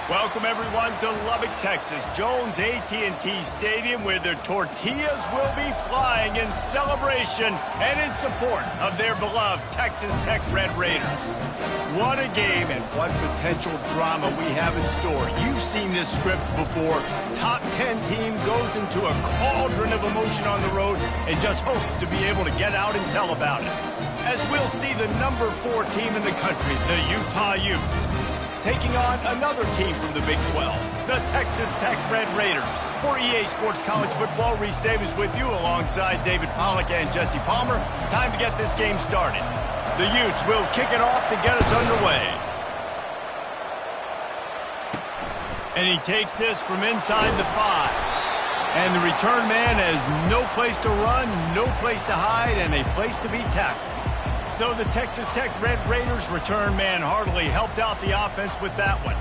Welcome, everyone, to Lubbock, Texas, Jones AT&T Stadium, where their tortillas will be flying in celebration and in support of their beloved Texas Tech Red Raiders. What a game and what potential drama we have in store. You've seen this script before. Top 10 team goes into a cauldron of emotion on the road and just hopes to be able to get out and tell about it. As we'll see the number 4 team in the country, the Utah Utes, taking on another team from the Big 12, the Texas Tech Red Raiders. For EA Sports College Football, Reese Davis with you alongside David Pollack and Jesse Palmer. Time to get this game started. The Utes will kick it off to get us underway. And he takes this from inside the 5. And the return man has no place to run, no place to hide, and a place to be tackled. So the Texas Tech Red Raiders return man hardly helped out the offense with that one.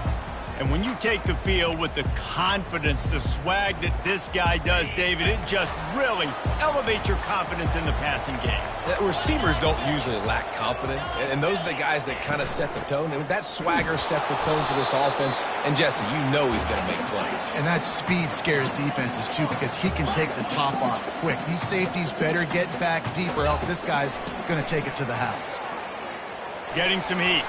And when you take the field with the confidence, the swag that this guy does, David, it just really elevates your confidence in the passing game. Receivers don't usually lack confidence, and those are the guys that kind of set the tone. That swagger sets the tone for this offense, and Jesse, you know he's going to make plays. And that speed scares defenses, too, because he can take the top off quick. These safeties better get back deep, or else this guy's going to take it to the house. Getting some heat.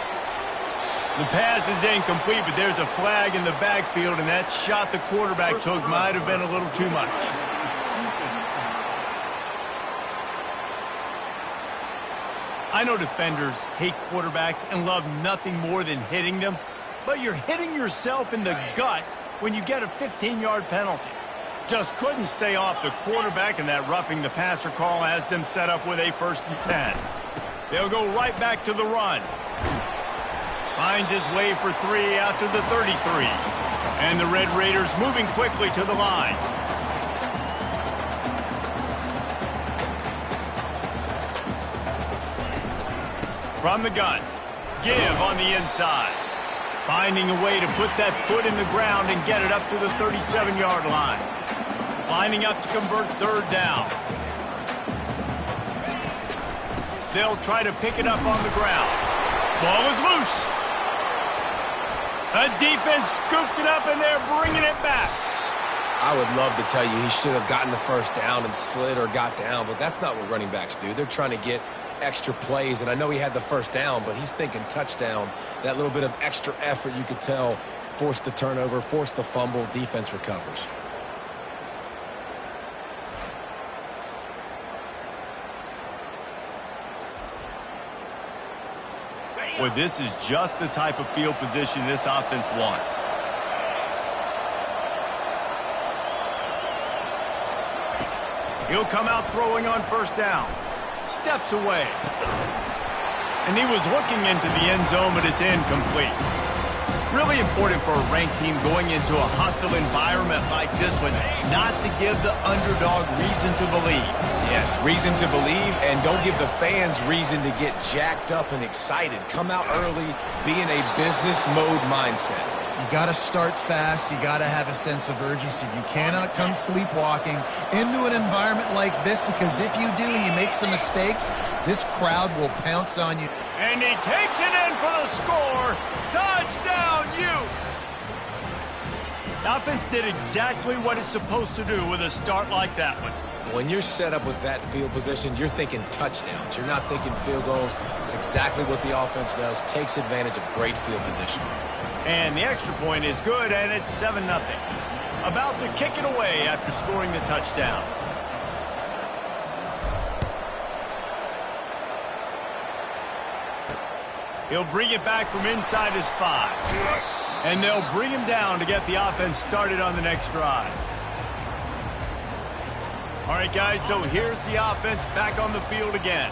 The pass is incomplete, but there's a flag in the backfield, and that shot the quarterback took might have been a little too much. I know defenders hate quarterbacks and love nothing more than hitting them, but you're hitting yourself in the gut when you get a 15-yard penalty. Just couldn't stay off the quarterback, and that roughing the passer call has them set up with a 1st and 10. They'll go right back to the run. Finds his way for 3 out to the 33. And the Red Raiders moving quickly to the line. From the gun, give on the inside. Finding a way to put that foot in the ground and get it up to the 37-yard line. Lining up to convert 3rd down. They'll try to pick it up on the ground. Ball is loose. The defense scoops it up, and they're bringing it back. I would love to tell you he should have gotten the 1st down and slid or got down, but that's not what running backs do. They're trying to get extra plays, and I know he had the 1st down, but he's thinking touchdown. That little bit of extra effort, you could tell, forced the turnover, forced the fumble, defense recovers. Well, this is just the type of field position this offense wants. He'll come out throwing on 1st down. Steps away. And he was looking into the end zone, but it's incomplete. Really important for a ranked team going into a hostile environment like this one, not to give the underdog reason to believe. Yes, reason to believe, and don't give the fans reason to get jacked up and excited. Come out early, be in a business mode mindset. You got to start fast. You got to have a sense of urgency. You cannot come sleepwalking into an environment like this, because if you do and you make some mistakes, this crowd will pounce on you. And he takes it in for the score. Touchdown, Utes! The offense did exactly what it's supposed to do with a start like that one. When you're set up with that field position, you're thinking touchdowns. You're not thinking field goals. It's exactly what the offense does. Takes advantage of great field position. And the extra point is good, and it's 7-0. About to kick it away after scoring the touchdown. He'll bring it back from inside his 5. And they'll bring him down to get the offense started on the next drive. All right, guys, so here's the offense back on the field again.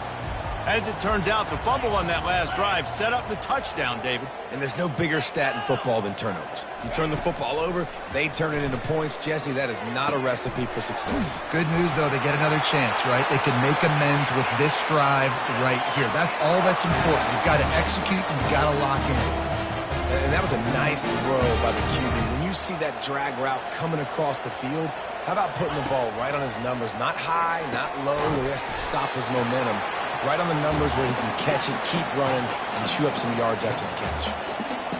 As it turns out, the fumble on that last drive set up the touchdown, David. And there's no bigger stat in football than turnovers. You turn the football over, they turn it into points. Jesse, that is not a recipe for success. Good news, though, they get another chance, right? They can make amends with this drive right here. That's all that's important. You've got to execute, and you've got to lock in. And that was a nice throw by the QB. When you see that drag route coming across the field, how about putting the ball right on his numbers? Not high, not low, where he has to stop his momentum. Right on the numbers where he can catch it, keep running, and chew up some yards after the catch.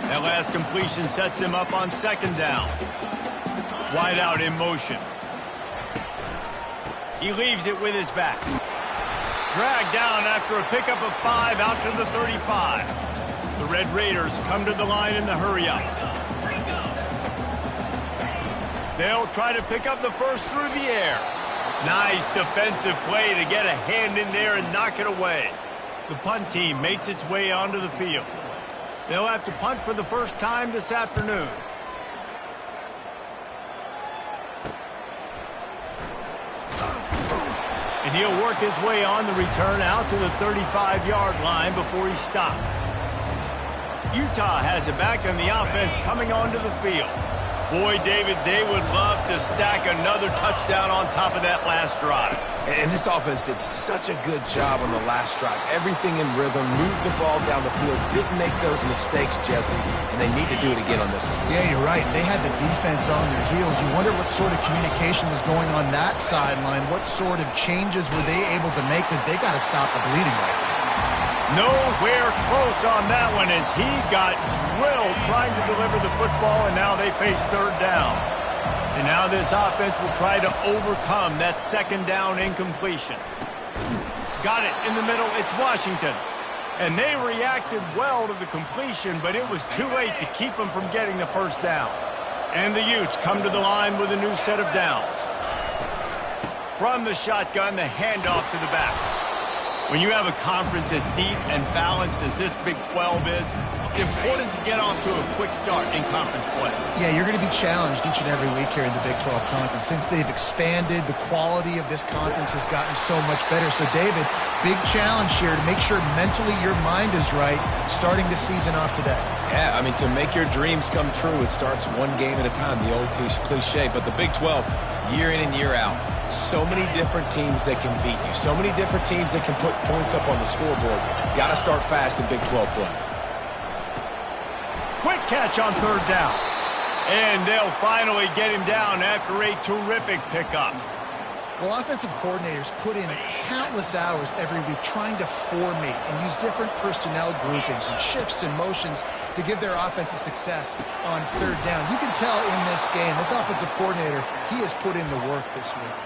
That last completion sets him up on second down. Wide out in motion. He leaves it with his back. Dragged down after a pickup of 5 out to the 35. The Red Raiders come to the line in the hurry-up. They'll try to pick up the first through the air. Nice defensive play to get a hand in there and knock it away. The punt team makes its way onto the field. They'll have to punt for the first time this afternoon. And he'll work his way on the return out to the 35-yard line before he's stopped. Utah has it back, and the offense coming onto the field. Boy, David, they would love to stack another touchdown on top of that last drive. And this offense did such a good job on the last drive. Everything in rhythm, moved the ball down the field, didn't make those mistakes, Jesse, and they need to do it again on this one. Yeah, you're right. They had the defense on their heels. You wonder what sort of communication was going on that sideline. What sort of changes were they able to make, because they got to stop the bleeding right now. Nowhere close on that one as he got drilled trying to deliver the football, and now they face third down. And now this offense will try to overcome that second down incompletion. Got it in the middle. It's Washington. And they reacted well to the completion, but it was too late to keep them from getting the first down. And the Utes come to the line with a new set of downs. From the shotgun, the handoff to the back. When you have a conference as deep and balanced as this Big 12 is, it's important to get off to a quick start in conference play. Yeah, you're going to be challenged each and every week here in the Big 12 Conference. Since they've expanded, the quality of this conference has gotten so much better. So, David, big challenge here to make sure mentally your mind is right starting the season off today. Yeah, I mean, to make your dreams come true, it starts one game at a time, the old cliche. But the Big 12, year in and year out, so many different teams that can beat you, so many different teams that can put points up on the scoreboard. Got to start fast in Big 12 play. Quick catch on third down. And they'll finally get him down after a terrific pickup. Well, offensive coordinators put in countless hours every week trying to formate and use different personnel groupings and shifts and motions to give their offense a success on third down. You can tell in this game, this offensive coordinator, he has put in the work this week.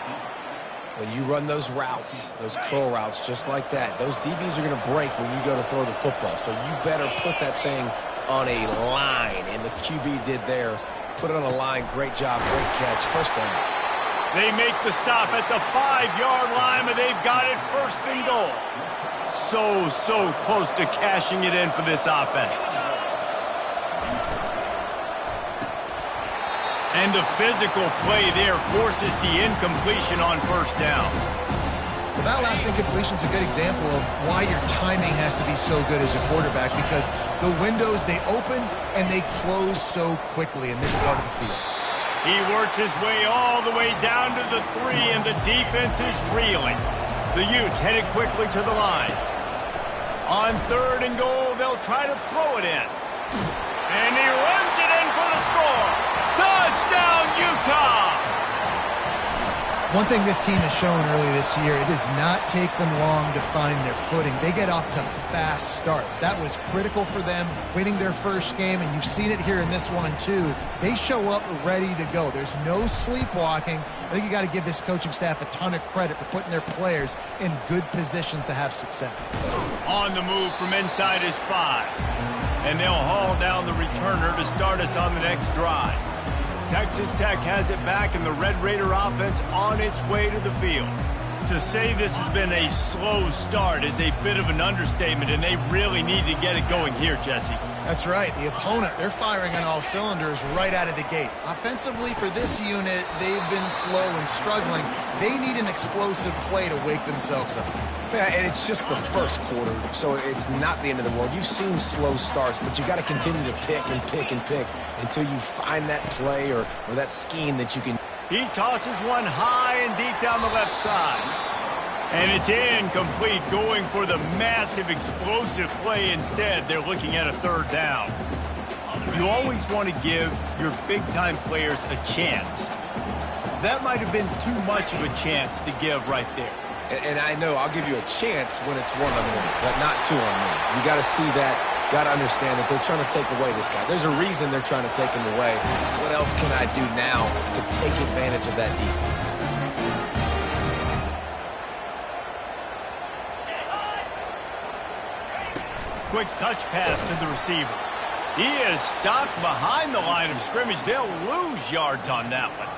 When you run those routes, those curl routes just like that, those DBs are going to break when you go to throw the football. So you better put that thing on a line, and the QB did there. Put it on a line. Great job, great catch. First down. They make the stop at the 5-yard line, but they've got it first and goal. So close to cashing it in for this offense. And the physical play there forces the incompletion on first down. Well, that last incompletion is a good example of why your timing has to be so good as a quarterback, because the windows, they open and they close so quickly in this part of the field. He works his way all the way down to the 3, and the defense is reeling. The Utes headed quickly to the line. On third and goal, they'll try to throw it in. And he runs it in for the score. Touchdown, Utah! One thing this team has shown early this year, it does not take them long to find their footing. They get off to fast starts. That was critical for them, winning their first game, and you've seen it here in this one too. They show up ready to go. There's no sleepwalking. I think you got to give this coaching staff a ton of credit for putting their players in good positions to have success. On the move from inside his 5. And they'll haul down the returner to start us on the next drive. Texas Tech has it back, and the Red Raider offense on its way to the field. To say this has been a slow start is a bit of an understatement, and they really need to get it going here, Jesse. That's right. The opponent, they're firing on all cylinders right out of the gate. Offensively, for this unit, they've been slow and struggling. They need an explosive play to wake themselves up. Yeah, and it's just the first quarter, so it's not the end of the world. You've seen slow starts, but you got to continue to pick and pick and pick until you find that play or that scheme that you can. He tosses one high and deep down the left side. And it's incomplete, going for the massive explosive play instead. They're looking at a third down. You always want to give your big-time players a chance. That might have been too much of a chance to give right there. And I know I'll give you a chance when it's 1-on-1, but not 2-on-1. You got to see that got to understand that they're trying to take away this guy. There's a reason they're trying to take him away. What else can I do now to take advantage of that defense? Quick touch pass to the receiver. He is stopped behind the line of scrimmage. They'll lose yards on that one.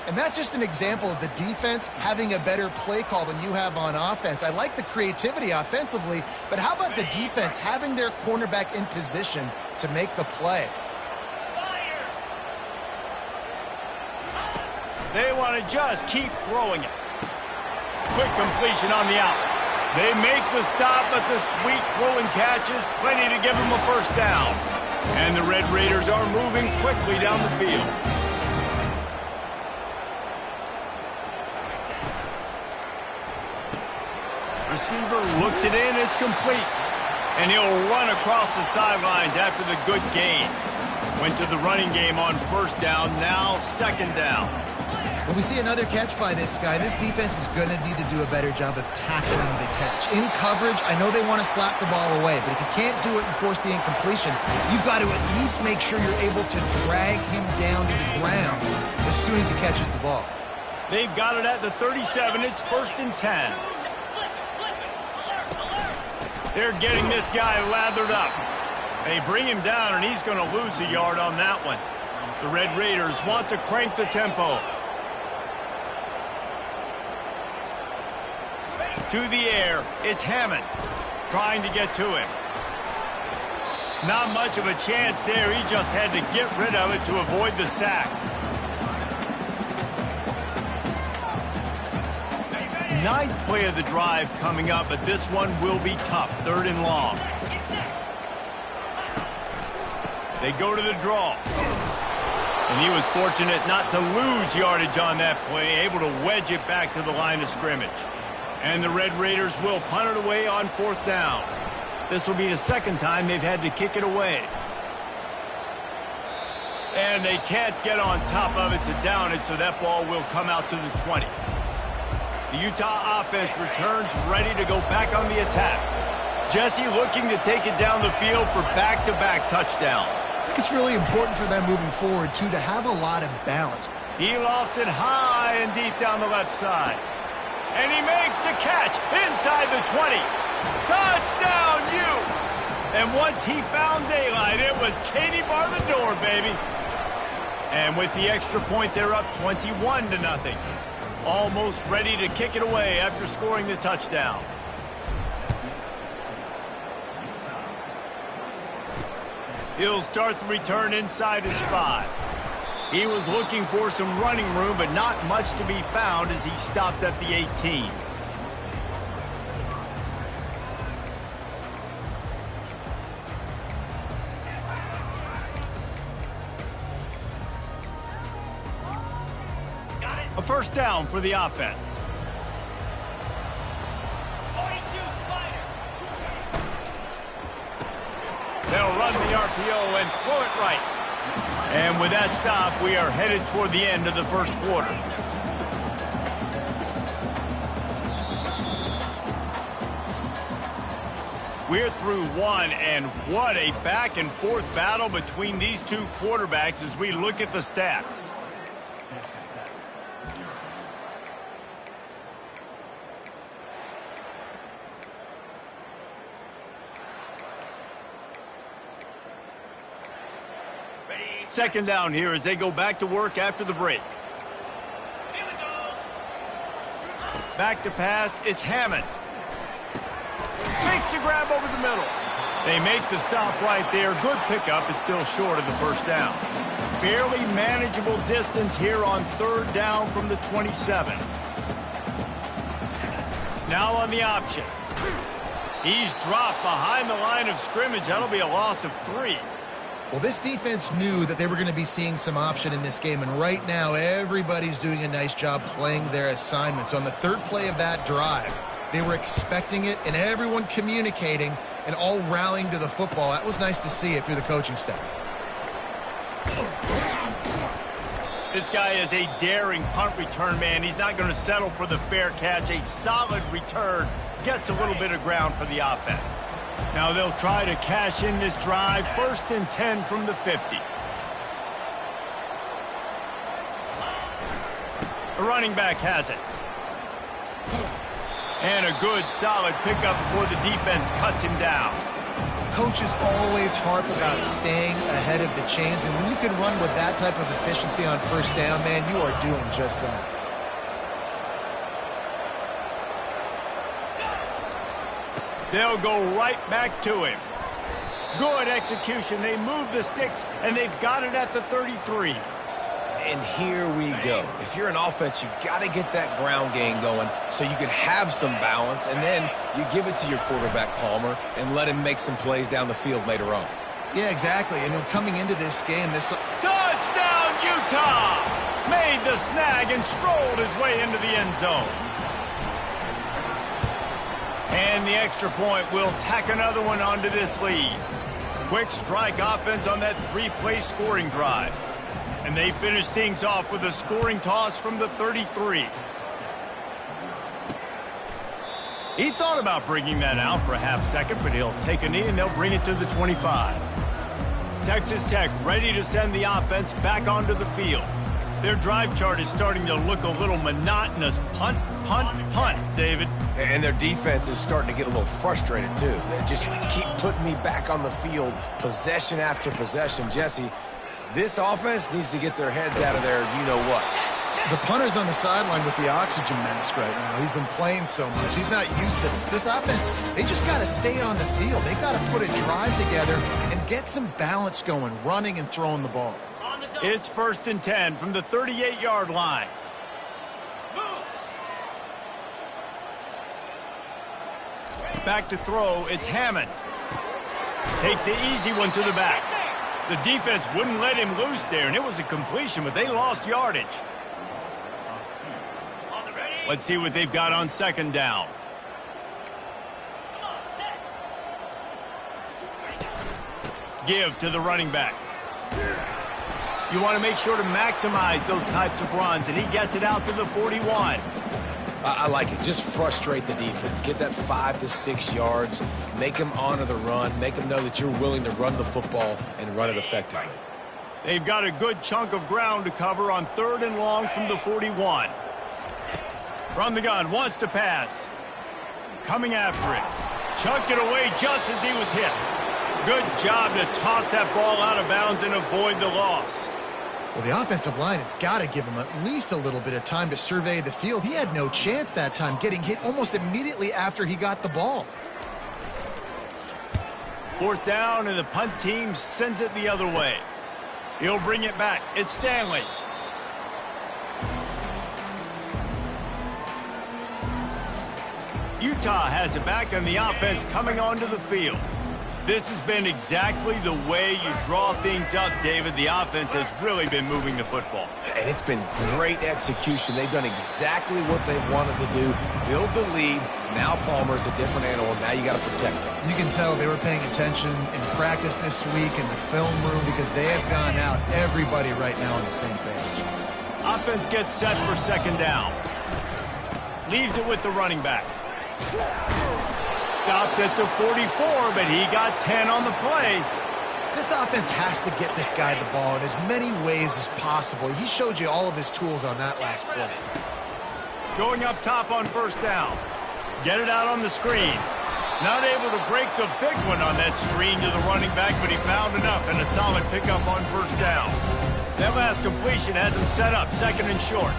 And that's just an example of the defense having a better play call than you have on offense. I like the creativity offensively, but how about the defense having their cornerback in position to make the play? They want to just keep throwing it. Quick completion on the out. They make the stop, but the sweet throw and catch is plenty to give them a first down. And the Red Raiders are moving quickly down the field. Receiver looks it in, it's complete. And he'll run across the sidelines after the good gain. Went to the running game on first down, now second down. When we see another catch by this guy, this defense is going to need to do a better job of tackling the catch. In coverage, I know they want to slap the ball away, but if you can't do it and force the incompletion, you've got to at least make sure you're able to drag him down to the ground as soon as he catches the ball. They've got it at the 37. It's 1st and 10. They're getting this guy lathered up. They bring him down, and he's going to lose a yard on that one. The Red Raiders want to crank the tempo. To the air, it's Hammond trying to get to him. Not much of a chance there. He just had to get rid of it to avoid the sack. Ninth play of the drive coming up, but this one will be tough. 3rd and long. They go to the draw. And he was fortunate not to lose yardage on that play, able to wedge it back to the line of scrimmage. And the Red Raiders will punt it away on 4th down. This will be the second time they've had to kick it away. And they can't get on top of it to down it, so that ball will come out to the 20. The Utah offense returns ready to go back on the attack. Jesse looking to take it down the field for back-to-back touchdowns. I think it's really important for them moving forward, too, to have a lot of balance. He lofts it high and deep down the left side. And he makes the catch inside the 20. Touchdown, Utes! And once he found daylight, it was Katie bar the door, baby. And with the extra point, they're up 21-0. Almost ready to kick it away after scoring the touchdown. He'll start the return inside his 5. He was looking for some running room, but not much to be found as he stopped at the 18. A first down for the offense. They'll run the RPO and throw it right. And with that stop, we are headed toward the end of the first quarter. We're through one, and what a back-and-forth battle between these two quarterbacks as we look at the stats. Second down here as they go back to work after the break. Back to pass, it's Hammond. Makes the grab over the middle. They make the stop right there. Good pickup. It's still short of the first down. Fairly manageable distance here on 3rd down from the 27. Now on the option. He's dropped behind the line of scrimmage. That'll be a loss of 3. Well, this defense knew that they were going to be seeing some option in this game, and right now everybody's doing a nice job playing their assignments. On the 3rd play of that drive, they were expecting it, and everyone communicating and all rallying to the football. That was nice to see if you're the coaching staff. This guy is a daring punt return man. He's not going to settle for the fair catch. A solid return gets a little bit of ground for the offense. Now they'll try to cash in this drive, 1st and 10 from the 50. The running back has it. And a good, solid pickup before the defense cuts him down. Coaches always harp about staying ahead of the chains, and when you can run with that type of efficiency on 1st down, man, you are doing just that. They'll go right back to him. Good execution. They move the sticks, and they've got it at the 33. And here we go. If you're an offense, you got to get that ground game going so you can have some balance, and then you give it to your quarterback, Palmer, and let him make some plays down the field later on. Yeah, exactly. And then coming into this game, Touchdown, Utah! Made the snag and strolled his way into the end zone. And the extra point will tack another one onto this lead. Quick strike offense on that 3-play scoring drive. And they finish things off with a scoring toss from the 33. He thought about bringing that out for a half second, but he'll take a knee and they'll bring it to the 25. Texas Tech ready to send the offense back onto the field. Their drive chart is starting to look a little monotonous. Punt, punt, punt, David. And their defense is starting to get a little frustrated, too. They just keep putting me back on the field, possession after possession. Jesse, this offense needs to get their heads out of their you-know-what. The punter's on the sideline with the oxygen mask right now. He's been playing so much. He's not used to this. This offense, they just got to stay on the field. They got to put a drive together and get some balance going, running and throwing the ball. It's 1st and 10 from the 38-yard line. Back to throw, it's Hammond. Takes the easy one to the back. The defense wouldn't let him loose there, and it was a completion, but they lost yardage. Let's see what they've got on 2nd down. Give to the running back. You want to make sure to maximize those types of runs, and he gets it out to the 41. I like it. Just frustrate the defense. Get that 5 to 6 yards. Make them honor the run. Make them know that you're willing to run the football and run it effectively. They've got a good chunk of ground to cover on 3rd and long from the 41. From the gun, wants to pass. Coming after it. Chunked it away just as he was hit. Good job to toss that ball out of bounds and avoid the loss. Well, the offensive line has got to give him at least a little bit of time to survey the field. He had no chance that time, getting hit almost immediately after he got the ball. 4th down, and the punt team sends it the other way. He'll bring it back. It's Stanley. Utah has it back, and the offense coming onto the field. This has been exactly the way you draw things up, David. The offense has really been moving the football. And it's been great execution. They've done exactly what they've wanted to do. Build the lead. Now Palmer's a different animal. Now you got to protect him. You can tell they were paying attention in practice this week in the film room because they have gone out, everybody right now on the same page. Offense gets set for 2nd down. Leaves it with the running back. Stopped at the 44, but he got 10 on the play. This offense has to get this guy the ball in as many ways as possible. He showed you all of his tools on that last play. Going up top on 1st down. Get it out on the screen. Not able to break the big one on that screen to the running back, but he found enough and a solid pickup on 1st down. That last completion has him set up 2nd and short.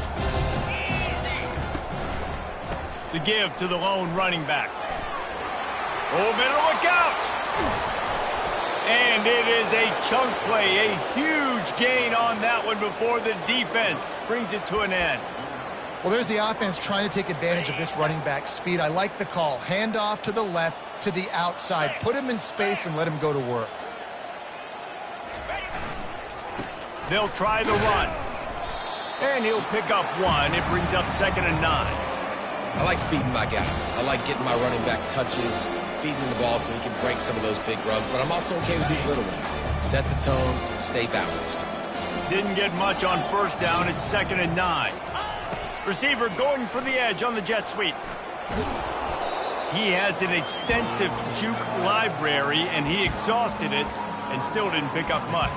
The give to the lone running back. Oh, better look out! And it is a chunk play, a huge gain on that one before the defense brings it to an end. Well, there's the offense trying to take advantage of this running back speed. I like the call. Hand off to the left, to the outside. Put him in space and let him go to work. They'll try the run. And he'll pick up 1. It brings up 2nd and 9. I like feeding my guy. I like getting my running back touches, feeding the ball so he can break some of those big runs, but I'm also okay with these little ones. Set the tone, stay balanced. Didn't get much on 1st down. It's 2nd and 9. Receiver going for the edge on the jet sweep. He has an extensive juke library, and he exhausted it and still didn't pick up much.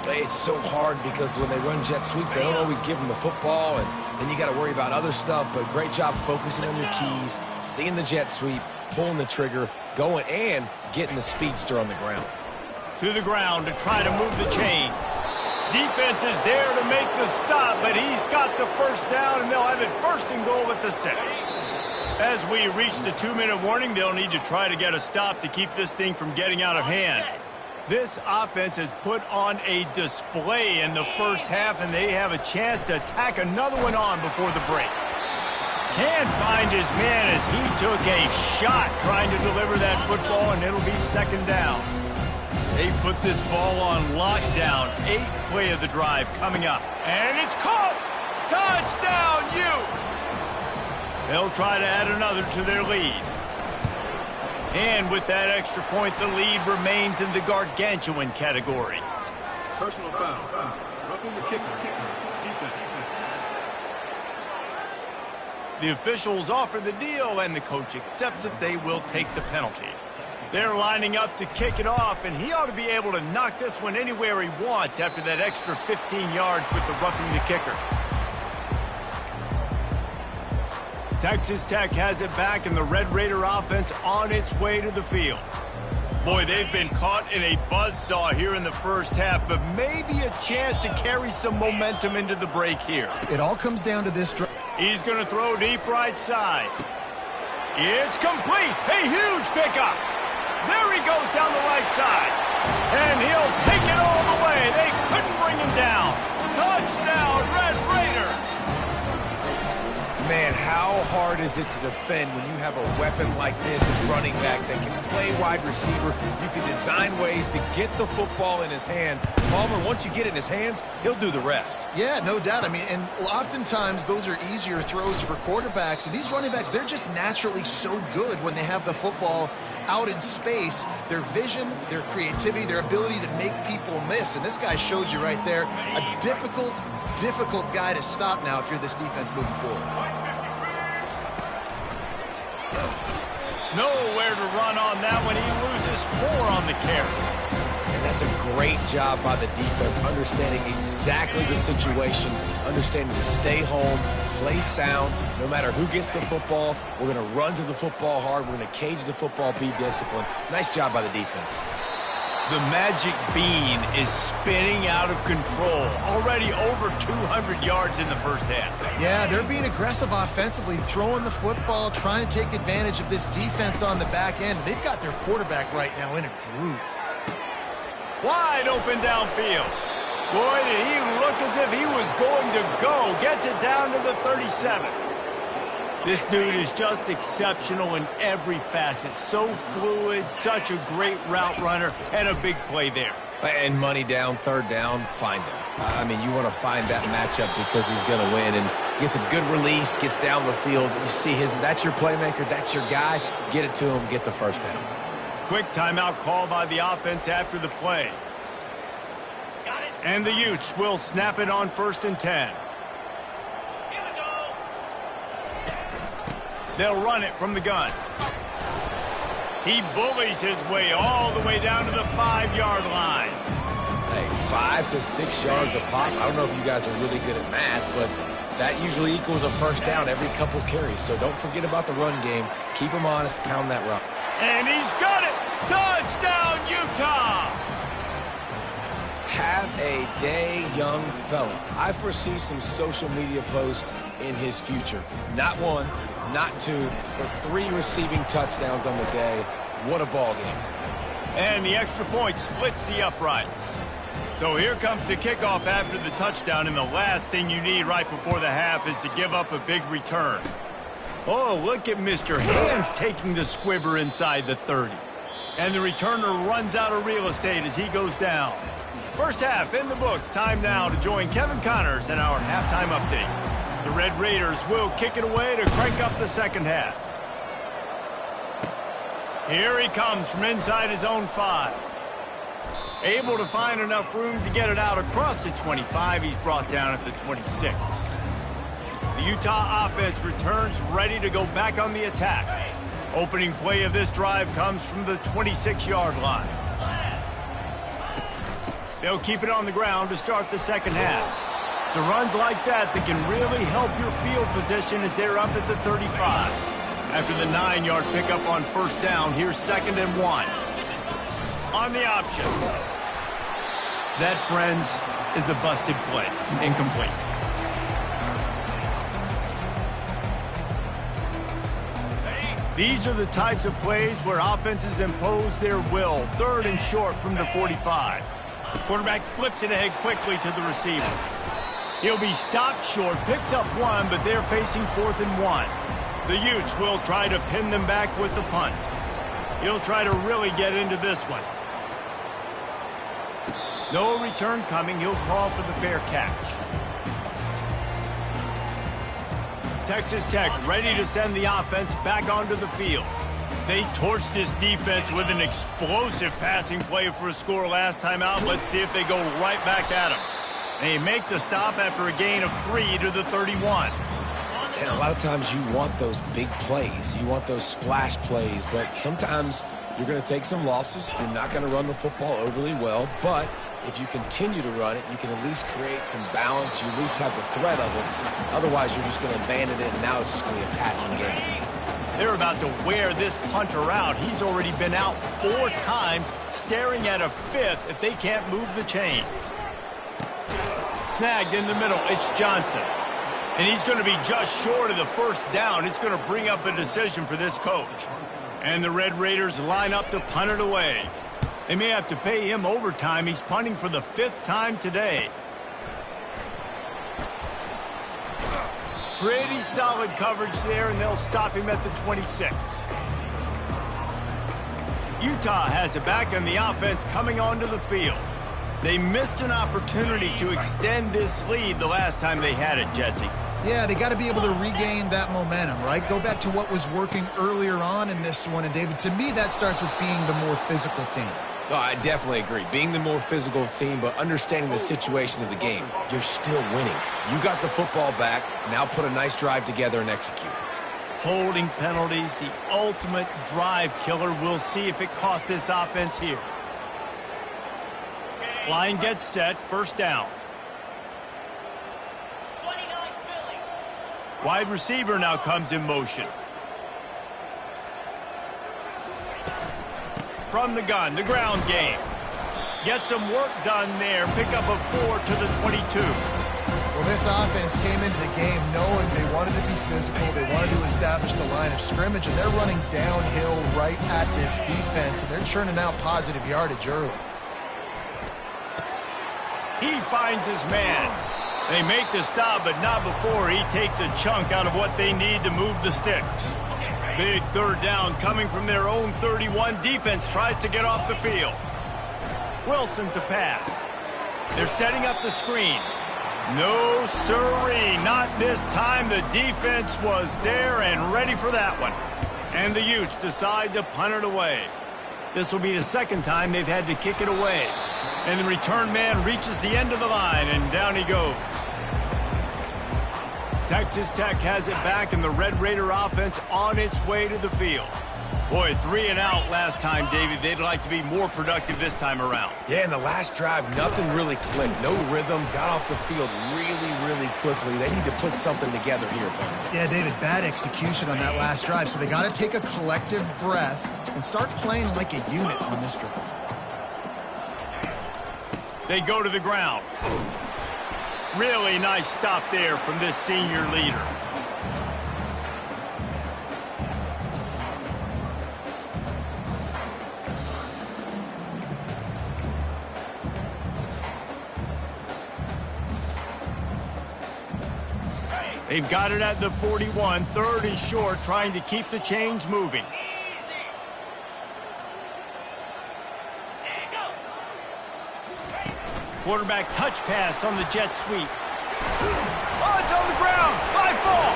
It's so hard because when they run jet sweeps, they don't always give him the football, and then you got to worry about other stuff. But great job focusing on your keys, seeing the jet sweep, pulling the trigger, going, and getting the speedster on the ground. To the ground to try to move the chains. Defense is there to make the stop, but he's got the first down, and they'll have it first and goal at the 6. As we reach the 2-minute warning, they'll need to try to get a stop to keep this thing from getting out of hand. This offense has put on a display in the first half, and they have a chance to tack another one on before the break. Can't find his man as he took a shot trying to deliver that football, and it'll be second down. They put this ball on lockdown. 8th play of the drive coming up. And it's caught! Touchdown, Utes! They'll try to add another to their lead. And with that extra point, the lead remains in the gargantuan category. Personal foul. Roughing the kicker. Defense. The officials offer the deal, and the coach accepts it. They will take the penalty. They're lining up to kick it off, and he ought to be able to knock this one anywhere he wants after that extra 15 yards with the roughing the kicker. Texas Tech has it back, and the Red Raider offense on its way to the field. Boy, they've been caught in a buzzsaw here in the first half, but maybe a chance to carry some momentum into the break here. It all comes down to this drive. He's going to throw deep right side. It's complete. A huge pickup. There he goes down the right side. And he'll take it all the way. They couldn't bring him down. Touchdown, Red Raider. Man, how hard is it to defend when you have a weapon like this at running back that can play wide receiver? You can design ways to get the football in his hand. Palmer, once you get it in his hands, he'll do the rest. Yeah, no doubt. I mean, and oftentimes those are easier throws for quarterbacks. And these running backs, they're just naturally so good when they have the football out in space. Their vision, their creativity, their ability to make people miss. And this guy showed you right there, a difficult guy to stop now if you're this defense moving forward. Nowhere to run on that one. He loses 4 on the carry. And that's a great job by the defense, understanding exactly the situation, understanding to stay home, play sound. No matter who gets the football, we're going to run to the football hard. We're going to cage the football, be disciplined. Nice job by the defense. The magic bean is spinning out of control. Already over 200 yards in the first half. Yeah, they're being aggressive offensively, throwing the football, trying to take advantage of this defense on the back end. They've got their quarterback right now in a groove. Wide open downfield. Boy, did he look as if he was going to go. Gets it down to the 37. This dude is just exceptional in every facet. So fluid, such a great route runner, and a big play there. And money down, third down, find him. I mean, you want to find that matchup because he's going to win. And gets a good release, gets down the field. You see that's your playmaker, that's your guy. Get it to him, get the first down. Quick timeout call by the offense after the play. And the Utes will snap it on 1st and 10. They'll run it from the gun. He bullies his way all the way down to the 5-yard line. Hey, 5 to 6 yards a pop. I don't know if you guys are really good at math, but that usually equals a first down every couple carries. So don't forget about the run game. Keep him honest, pound that rock. And he's got it! Touchdown, Utah! Have a day, young fella. I foresee some social media posts in his future. Not 1, not 2, but 3 receiving touchdowns on the day. What a ball game. And the extra point splits the uprights. So here comes the kickoff after the touchdown, and the last thing you need right before the half is to give up a big return. Oh, look at Mr. Hands taking the squibber inside the 30. And the returner runs out of real estate as he goes down. First half in the books. Time now to join Kevin Connors in our halftime update. The Red Raiders will kick it away to crank up the second half. Here he comes from inside his own 5. Able to find enough room to get it out across the 25. He's brought down at the 26. The Utah offense returns ready to go back on the attack. Opening play of this drive comes from the 26-yard line. They'll keep it on the ground to start the second half. So runs like that can really help your field position as they're up at the 35. After the 9-yard pickup on first down, here's 2nd and 1. On the option. That, friends, is a busted play. Incomplete. These are the types of plays where offenses impose their will. 3rd and short from the 45. Quarterback flips it ahead quickly to the receiver. He'll be stopped short, picks up 1, but they're facing 4th and 1. The Utes will try to pin them back with the punt. He'll try to really get into this one. No return coming. He'll call for the fair catch. Texas Tech ready to send the offense back onto the field. They torched this defense with an explosive passing play for a score last time out. Let's see if they go right back at them. They make the stop after a gain of 3 to the 31. And a lot of times you want those big plays. You want those splash plays, but sometimes you're going to take some losses. You're not going to run the football overly well, but if you continue to run it, you can at least create some balance. You at least have the threat of it. Otherwise, you're just going to abandon it, and now it's just going to be a passing game. They're about to wear this punter out. He's already been out 4 times, staring at a 5th if they can't move the chains. Snagged in the middle, it's Johnson. And he's going to be just short of the first down. It's going to bring up a decision for this coach. And the Red Raiders line up to punt it away. They may have to pay him overtime. He's punting for the 5th time today. Pretty solid coverage there, and they'll stop him at the 26. Utah has it back, and the offense coming onto the field. They missed an opportunity to extend this lead the last time they had it, Jesse. Yeah, they got to be able to regain that momentum, right? Go back to what was working earlier on in this one. And, David, to me, that starts with being the more physical team. No, I definitely agree. Being the more physical team, but understanding the situation of the game. You're still winning. You got the football back. Now put a nice drive together and execute. Holding penalties, the ultimate drive killer. We'll see if it costs this offense here. Line gets set, first down. Wide receiver now comes in motion. From the gun, the ground game. Get some work done there. Pick up a 4 to the 22. Well, this offense came into the game knowing they wanted to be physical. They wanted to establish the line of scrimmage, and they're running downhill right at this defense, and they're churning out positive yardage early. He finds his man. They make the stop, but not before he takes a chunk out of what they need to move the sticks. Big 3rd down coming from their own 31. Defense tries to get off the field. Wilson to pass. They're setting up the screen. No sirree, not this time. The defense was there and ready for that one. And the Utes decide to punt it away. This will be the 2nd time they've had to kick it away. And the return man reaches the end of the line, and down he goes. Texas Tech has it back, and the Red Raider offense on its way to the field. Boy, 3 and out last time, David. They'd like to be more productive this time around. Yeah, in the last drive, nothing really clicked. No rhythm. Got off the field really, really quickly. They need to put something together here, Tony. Yeah, David, bad execution on that last drive, so they got to take a collective breath and start playing like a unit on this drive. They go to the ground. Really nice stop there from this senior leader. They've got it at the 41, 3rd and short, trying to keep the chains moving. Quarterback touch pass on the jet sweep. Oh, it's on the ground. Live ball.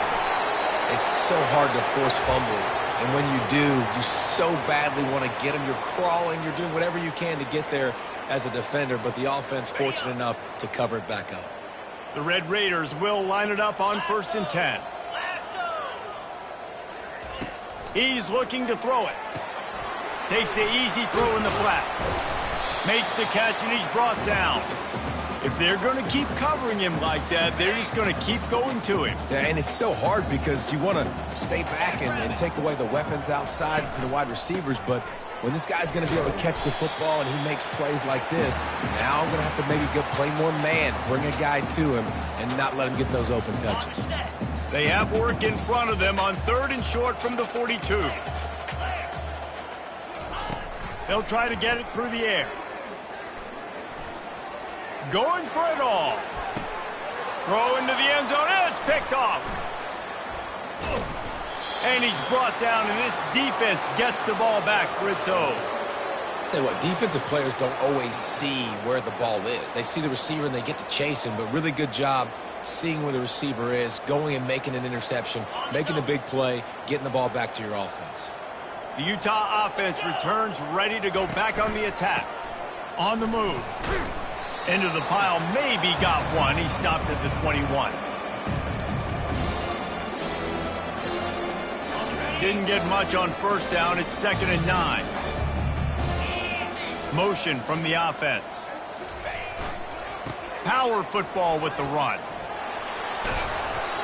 It's so hard to force fumbles, and when you do, you so badly want to get them. You're crawling, you're doing whatever you can to get there as a defender, but the offense fortunate enough to cover it back up. The Red Raiders will line it up on 1st and 10. He's looking to throw it. Takes the easy throw in the flat. Makes the catch, and he's brought down. If they're going to keep covering him like that, they're just going to keep going to him. Yeah, and it's so hard because you want to stay back and take away the weapons outside for the wide receivers, but when this guy's going to be able to catch the football and he makes plays like this, now I'm going to have to maybe go play more man, bring a guy to him, and not let him get those open touches. They have work in front of them on 3rd and short from the 42. They'll try to get it through the air. Going for it all. Throw into the end zone, and it's picked off. And he's brought down, and this defense gets the ball back for its own. Tell you what, defensive players don't always see where the ball is. They see the receiver and they get to chase him, but really good job seeing where the receiver is, going and making an interception, making a big play, getting the ball back to your offense. The Utah offense returns ready to go back on the attack. On the move. Into the pile, maybe got one. He stopped at the 21. Didn't get much on 1st down. It's 2nd and 9. Motion from the offense. Power football with the run.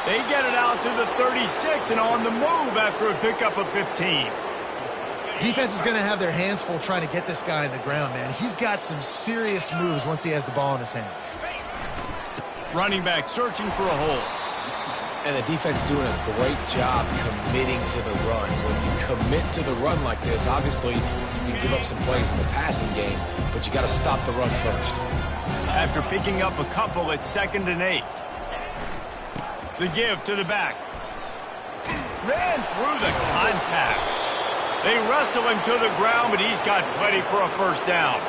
They get it out to the 36 and on the move after a pickup of 15. Defense is going to have their hands full trying to get this guy on the ground, man. He's got some serious moves once he has the ball in his hands. Running back searching for a hole. And the defense doing a great job committing to the run. When you commit to the run like this, obviously you can give up some plays in the passing game, but you got to stop the run first. After picking up a couple, it's 2nd and 8. The give to the back. Ran through the contact. They wrestle him to the ground, but he's got plenty for a 1st down.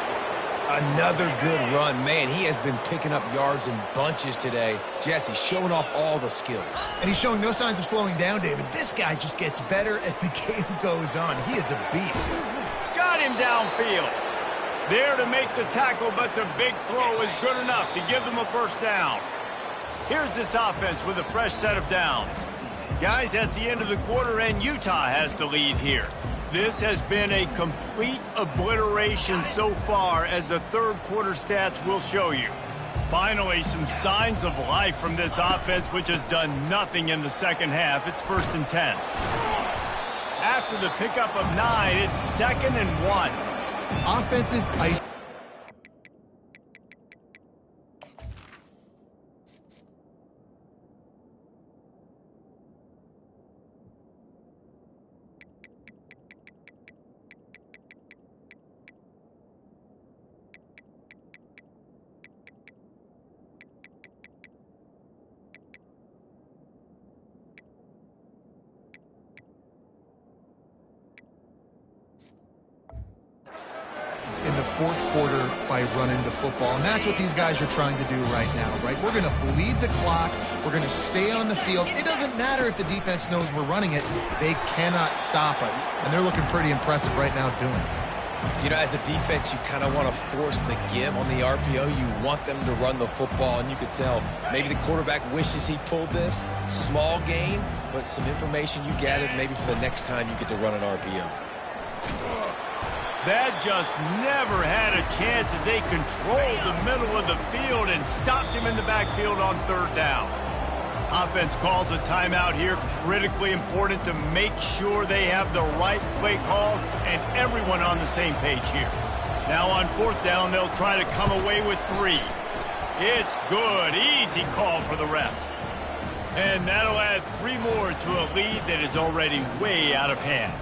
Another good run. Man, he has been picking up yards in bunches today. Jesse showing off all the skills. And he's showing no signs of slowing down, David. This guy just gets better as the game goes on. He is a beast. Got him downfield. There to make the tackle, but the big throw is good enough to give them a 1st down. Here's this offense with a fresh set of downs. Guys, that's the end of the quarter, and Utah has the lead here. This has been a complete obliteration so far, as the 3rd quarter stats will show you. Finally, some signs of life from this offense, which has done nothing in the 2nd half. It's 1st and 10. After the pickup of 9, it's 2nd and 1. Offenses ice. In the 4th quarter by running the football. And that's what these guys are trying to do right now, right? We're going to bleed the clock. We're going to stay on the field. It doesn't matter if the defense knows we're running it. They cannot stop us. And they're looking pretty impressive right now doing it. You know, as a defense, you kind of want to force the give on the RPO. You want them to run the football, and you could tell maybe the quarterback wishes he pulled this. Small gain, but some information you gathered maybe for the next time you get to run an RPO. That just never had a chance as they controlled the middle of the field and stopped him in the backfield on 3rd down. Offense calls a timeout here, critically important to make sure they have the right play call and everyone on the same page here. Now on 4th down, they'll try to come away with 3. It's good, easy call for the refs. And that'll add 3 more to a lead that is already way out of hand.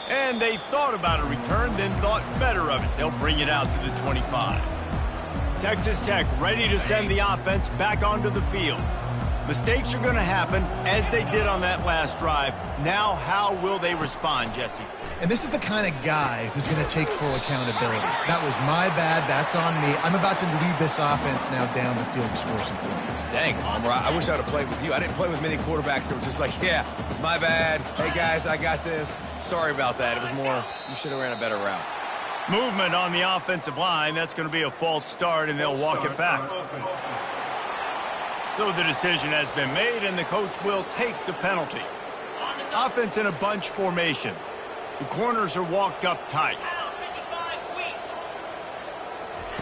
And they thought about a return, then thought better of it. They'll bring it out to the 25. Texas Tech ready to send the offense back onto the field. Mistakes are going to happen, as they did on that last drive. Now, how will they respond, Jesse? And this is the kind of guy who's going to take full accountability. That was my bad. That's on me. I'm about to lead this offense now down the field and score some points. Dang, Palmer, I wish I would have played with you. I didn't play with many quarterbacks that were just like, yeah, my bad. Hey, guys, I got this. Sorry about that. It was more, you should have ran a better route. Movement on the offensive line. That's going to be a false start, and they'll walk it back. So the decision has been made, and the coach will take the penalty. Offense in a bunch formation. The corners are walked up tight.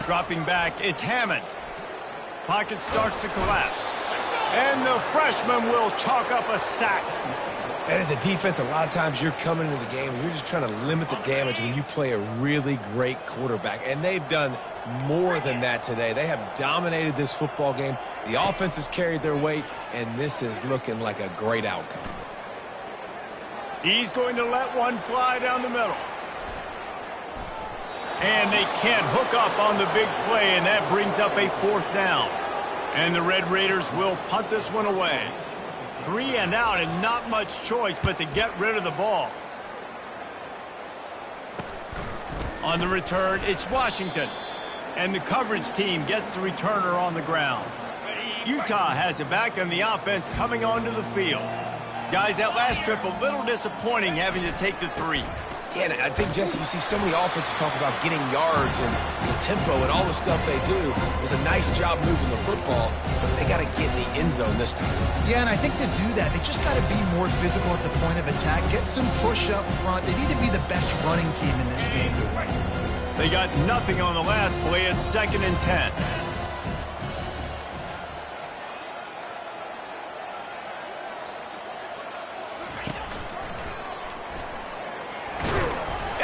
Dropping back, it's Hammond. Pocket starts to collapse. And the freshman will chalk up a sack. And as a defense, a lot of times you're coming into the game and you're just trying to limit the damage when you play a really great quarterback. And they've done more than that today. They have dominated this football game. The offense has carried their weight, and this is looking like a great outcome. He's going to let one fly down the middle. And they can't hook up on the big play, and that brings up a 4th down. And the Red Raiders will punt this one away. 3 and out, and not much choice but to get rid of the ball. On the return, it's Washington. And the coverage team gets the returner on the ground. Utah has it back, and the offense coming onto the field. Guys, that last trip a little disappointing having to take the 3. Yeah, and I think, Jesse, you see so many offenses talk about getting yards and the tempo and all the stuff they do. It was a nice job moving the football, but they got to get in the end zone this time. Yeah, and I think to do that, they just got to be more physical at the point of attack, get some push up front. They need to be the best running team in this game. They got nothing on the last play. It's 2nd and 10.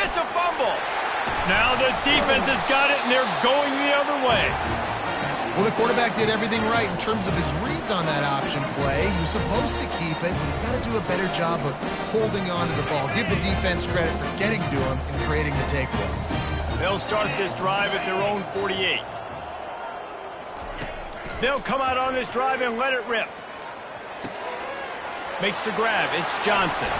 It's a fumble. Now the defense has got it, and they're going the other way. Well, the quarterback did everything right in terms of his reads on that option play. He was supposed to keep it, but he's got to do a better job of holding on to the ball. Give the defense credit for getting to him and creating the takeaway. They'll start this drive at their own 48. They'll come out on this drive and let it rip. Makes the grab. It's Johnson.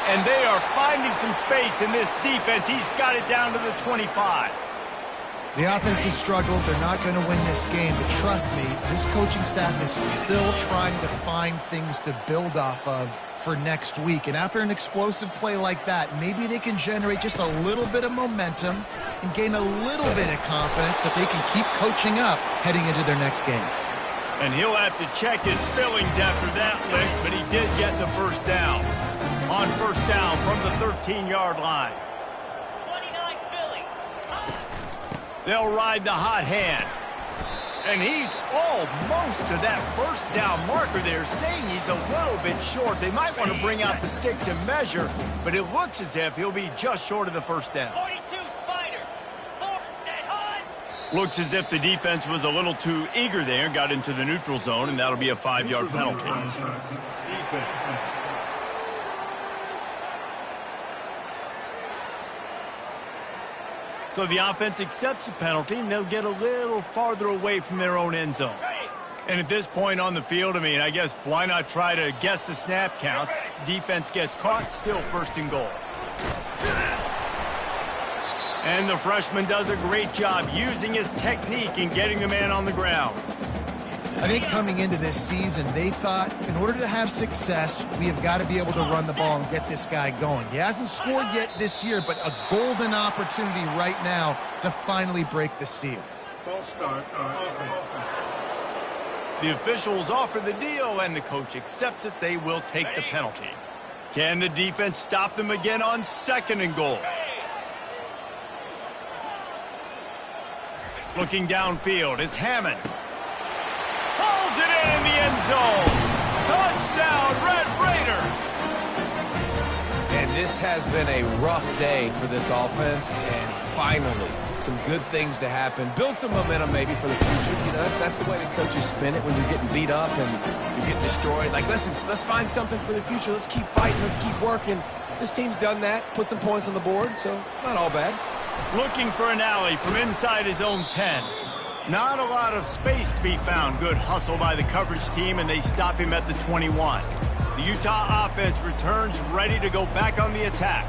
And they are finding some space in this defense. He's got it down to the 25. The offense has struggled. They're not going to win this game, but trust me, this coaching staff is still trying to find things to build off of for next week. And after an explosive play like that, maybe they can generate just a little bit of momentum and gain a little bit of confidence that they can keep coaching up heading into their next game. And he'll have to check his fillings after that lick, but he did get the first down. On first down from the 13-yard line. 29 Philly. They'll ride the hot hand. And he's almost to that first down marker there, saying he's a little bit short. They might want to bring out the sticks and measure, but it looks as if he'll be just short of the first down. 42 Spider. 4 dead hot. Looks as if the defense was a little too eager there, got into the neutral zone, and that'll be a 5-yard penalty. Defense. So the offense accepts the penalty, and they'll get a little farther away from their own end zone. And at this point on the field, I mean, I guess why not try to guess the snap count? Defense gets caught, still 1st and goal. And the freshman does a great job using his technique and getting the man on the ground. I think coming into this season, they thought in order to have success, we have got to be able to run the ball and get this guy going. He hasn't scored yet this year, but a golden opportunity right now to finally break the seal. False start on offense. The officials offer the deal, and the coach accepts it. They will take the penalty. Can the defense stop them again on 2nd and goal? Looking downfield, it's Hammond. Pulls it in the end zone. Touchdown, Red Raiders. And this has been a rough day for this offense, and finally, some good things to happen. Build some momentum maybe for the future. You know, that's the way the coaches spin it when you're getting beat up and you're getting destroyed. Like, listen, let's find something for the future. Let's keep fighting. Let's keep working. This team's done that, put some points on the board, so it's not all bad. Looking for an alley from inside his own 10. Not a lot of space to be found. Good hustle by the coverage team, and they stop him at the 21. The Utah offense returns ready to go back on the attack.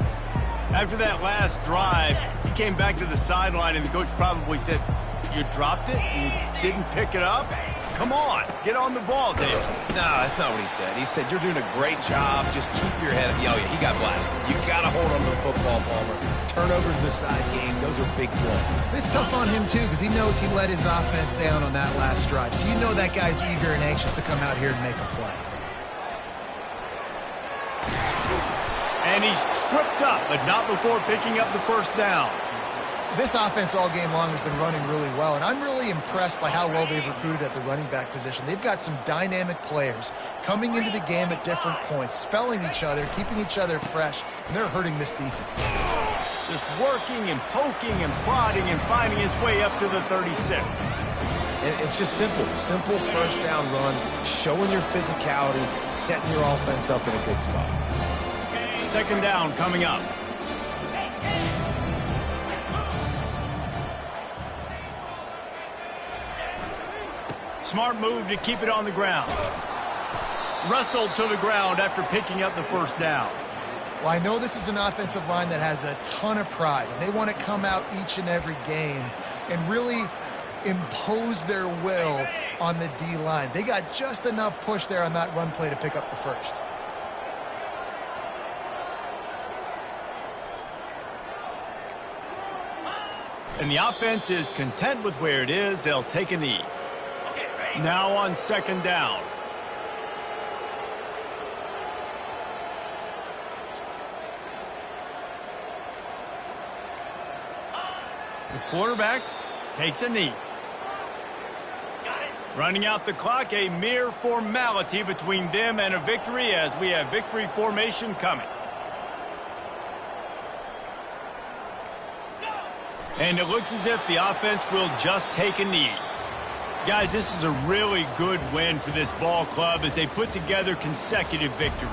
After that last drive, he came back to the sideline, and the coach probably said, "You dropped it? You didn't pick it up?" Come on, get on the ball, Dave. No, that's not what he said. He said, you're doing a great job. Just keep your head up. Oh, yeah, he got blasted. You got to hold on to the football, Palmer. Turnovers decide games. Those are big plays. It's tough on him, too, because he knows he let his offense down on that last drive. So you know that guy's eager and anxious to come out here and make a play. And he's tripped up, but not before picking up the first down. This offense all game long has been running really well, and I'm really impressed by how well they've recruited at the running back position. They've got some dynamic players coming into the game at different points, spelling each other, keeping each other fresh, and they're hurting this defense. Just working and poking and prodding and finding his way up to the 36. And it's just simple. Simple first down run, showing your physicality, setting your offense up in a good spot. Second down coming up. Smart move to keep it on the ground. Wrestled to the ground after picking up the first down. Well, I know this is an offensive line that has a ton of pride, and they want to come out each and every game and really impose their will on the D-line. They got just enough push there on that run play to pick up the first. And the offense is content with where it is. They'll take a knee. Now on second down. The quarterback takes a knee. Running out the clock, a mere formality between them and a victory as we have victory formation coming. And it looks as if the offense will just take a knee. Guys, this is a really good win for this ball club as they put together consecutive victories.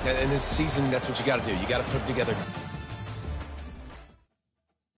And this season, that's what you got to do. You got to put together